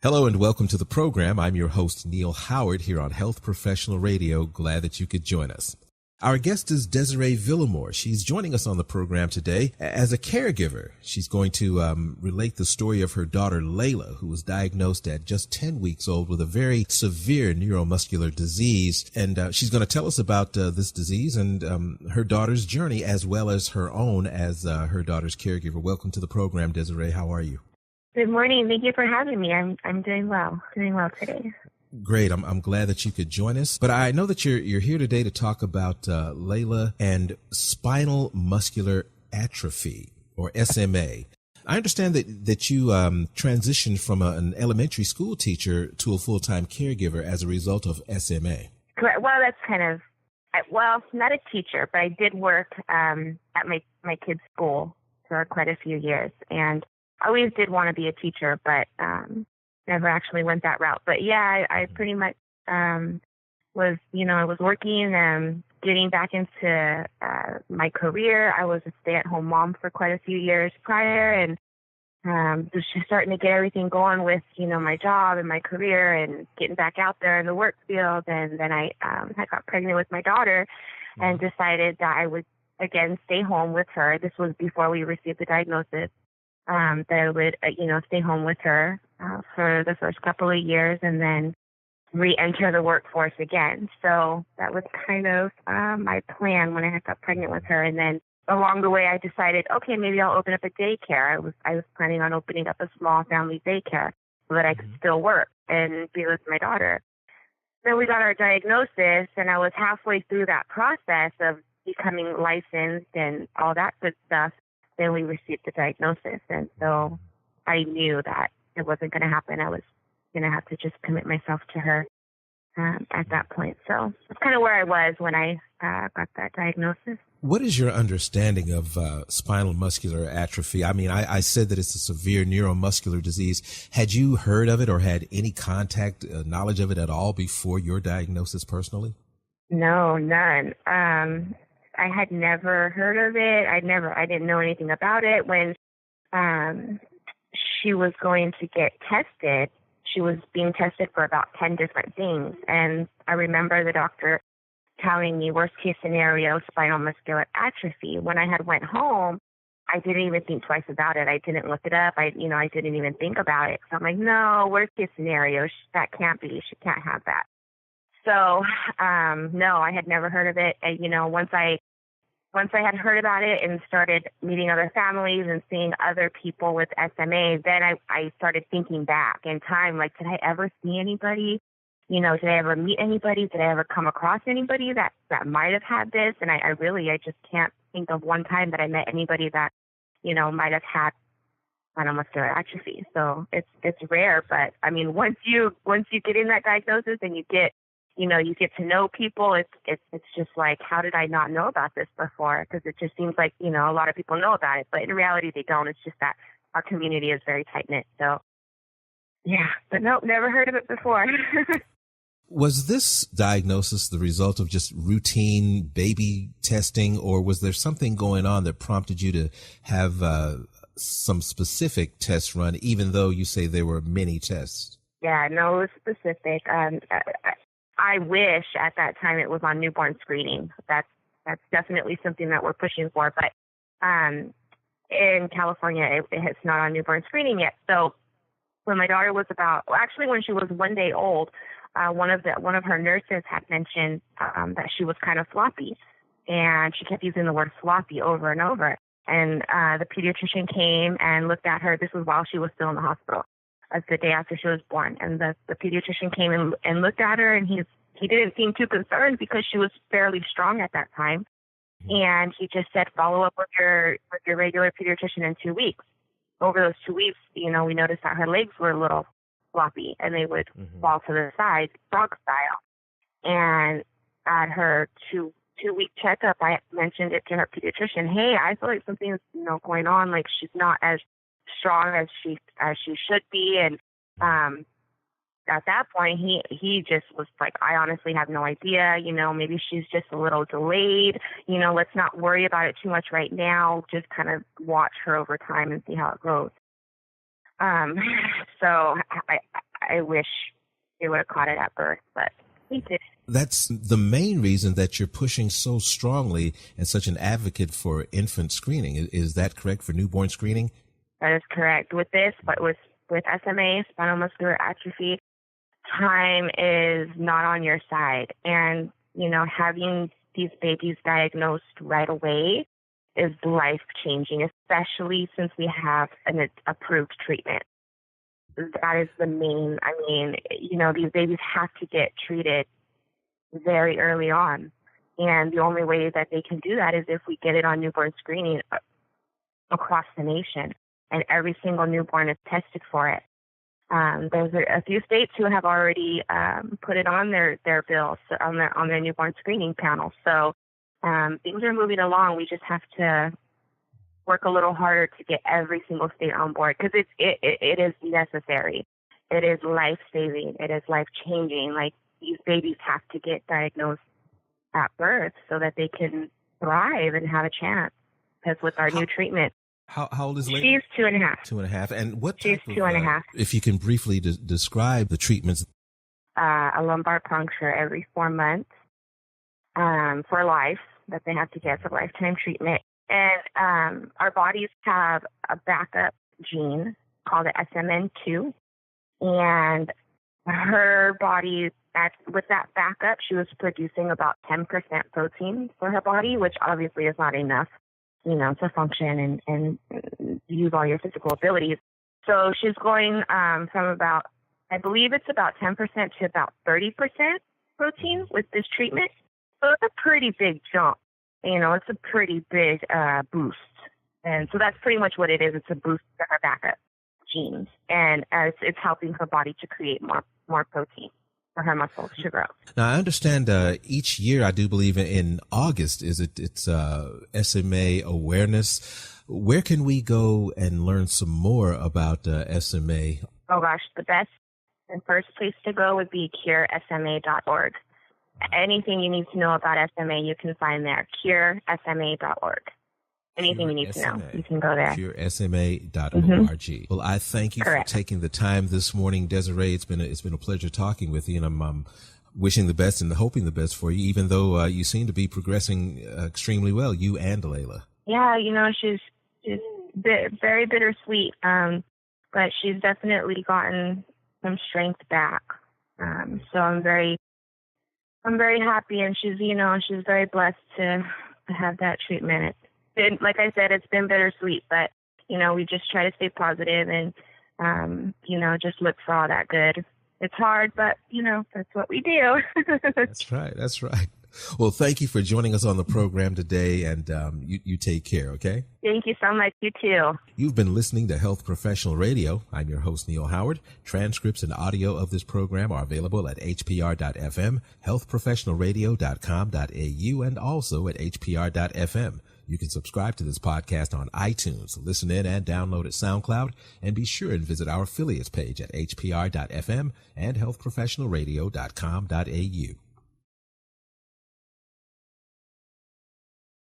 Hello and welcome to the program. I'm your host, Neil Howard, here on Health Professional Radio. Glad that you could join us. Our guest is Desiree Villamor. She's joining us on the program today as a caregiver. She's going to relate the story of her daughter, Layla, who was diagnosed at just 10 weeks old with a very severe neuromuscular disease. And she's going to tell us about this disease and her daughter's journey, as well as her own as her daughter's caregiver. Welcome to the program, Desiree. How are you? Good morning. Thank you for having me. I'm doing well. Doing well today. Great. I'm glad that you could join us. But I know that you're here today to talk about Layla and Spinal Muscular Atrophy, or SMA. I understand that you transitioned from an elementary school teacher to a full-time caregiver as a result of SMA. Correct. Well, that's kind of, not a teacher, but I did work at my kids' school for quite a few years. And I always did want to be a teacher, but never actually went that route. But yeah, I pretty much was working, getting back into my career. I was a stay-at-home mom for quite a few years prior, and was just starting to get everything going with, my job and my career and getting back out there in the work field. And then I got pregnant with my daughter and decided that I would, again, stay home with her. This was before we received the diagnosis. That I would, stay home with her for the first couple of years and then re-enter the workforce again. So that was kind of my plan when I got pregnant with her. And then along the way, I decided, okay, maybe I'll open up a daycare. I was planning on opening up a small family daycare so that I could still work and be with my daughter. Then we got our diagnosis, and I was halfway through that process of becoming licensed and all that good stuff. Then we received the diagnosis, and so I knew that it wasn't going to happen. I was going to have to just commit myself to her at that point. So that's kind of where I was when I got that diagnosis. What is your understanding of spinal muscular atrophy? I mean, I said that it's a severe neuromuscular disease. Had you heard of it or had any contact, knowledge of it at all before your diagnosis personally? No, none. I had never heard of it. I didn't know anything about it. When she was going to get tested, she was being tested for about 10 different things. And I remember the doctor telling me, worst case scenario, spinal muscular atrophy. When I had went home, I didn't even think twice about it. I didn't look it up. I didn't even think about it. So I'm like, no, worst case scenario, that can't be. She can't have that. So, no, I had never heard of it. And, once I had heard about it and started meeting other families and seeing other people with SMA, then I started thinking back in time, like, did I ever see anybody? Did I ever meet anybody? Did I ever come across anybody that might have had this? And I just can't think of one time that I met anybody that, might have had spinal muscular atrophy. So it's rare, but I mean, once you get in that diagnosis and you get to know people, it's just like, how did I not know about this before? Because it just seems like, a lot of people know about it, but in reality they don't. It's just that our community is very tight-knit. So, yeah, but nope, never heard of it before. Was this diagnosis the result of just routine baby testing, or was there something going on that prompted you to have some specific tests run, even though you say there were many tests? Yeah, no, it was specific. I wish at that time it was on newborn screening. That's definitely something that we're pushing for. But in California, it's not on newborn screening yet. So when my daughter was when she was 1 day old, one of her nurses had mentioned that she was kind of floppy, and she kept using the word floppy over and over. And the pediatrician came and looked at her. This was while she was still in the hospital. As the day after she was born. And the pediatrician came and looked at her, and he didn't seem too concerned because she was fairly strong at that time. And he just said, follow up with your regular pediatrician in 2 weeks. Over those 2 weeks, we noticed that her legs were a little floppy and they would fall to the side, frog style. And at her two-week checkup, I mentioned it to her pediatrician. Hey, I feel like something's, going on. Like, she's not as strong as she should be. And at that point he just was like, I honestly have no idea, maybe she's just a little delayed, let's not worry about it too much right now, just kind of watch her over time and see how it goes. So I wish they would have caught it at birth, but we did. That's the main reason that you're pushing so strongly and such an advocate for infant screening. Is that correct, for newborn screening? That is correct. With this, but with SMA, spinal muscular atrophy, time is not on your side. And, having these babies diagnosed right away is life-changing, especially since we have an approved treatment. That is the main, these babies have to get treated very early on. And the only way that they can do that is if we get it on newborn screening across the nation. And every single newborn is tested for it. There's a few states who have already put it on their bills, on their newborn screening panel. So things are moving along. We just have to work a little harder to get every single state on board, because it is necessary. It is life-saving. It is life-changing. Like, these babies have to get diagnosed at birth so that they can thrive and have a chance. Because with our new treatment, how old is Layla? She's 2.5. 2.5. And what She's type 2.5. If you can briefly describe the treatments. A lumbar puncture every 4 months for life that they have to get for lifetime treatment. And our bodies have a backup gene called the SMN2. And her body, with that backup, she was producing about 10% protein for her body, which obviously is not enough, to function and use all your physical abilities. So she's going from about, I believe it's about 10% to about 30% protein with this treatment. So it's a pretty big jump. It's a pretty big boost. And so that's pretty much what it is. It's a boost to her backup genes. And it's helping her body to create more protein for her muscles to grow. Now, I understand each year, I do believe in August, it's SMA Awareness. Where can we go and learn some more about SMA? Oh, gosh, the best and first place to go would be curesma.org. Anything you need to know about SMA, you can find there, curesma.org. Anything you need to know, you can go there. curesma.org. Mm-hmm. Well, I thank you for taking the time this morning, Desiree. It's been a pleasure talking with you, and I'm wishing the best and hoping the best for you, even though you seem to be progressing extremely well, you and Layla. Yeah, she's very bittersweet, but she's definitely gotten some strength back. So I'm very happy, and she's very blessed to have that treatment. Like I said, it's been bittersweet, but, we just try to stay positive and, just look for all that good. It's hard, but, that's what we do. That's right. Well, thank you for joining us on the program today, and you take care, okay? Thank you so much. You too. You've been listening to Health Professional Radio. I'm your host, Neil Howard. Transcripts and audio of this program are available at hpr.fm, healthprofessionalradio.com.au, and also at hpr.fm. You can subscribe to this podcast on iTunes, listen in and download at SoundCloud, and be sure and visit our affiliates page at hpr.fm and healthprofessionalradio.com.au.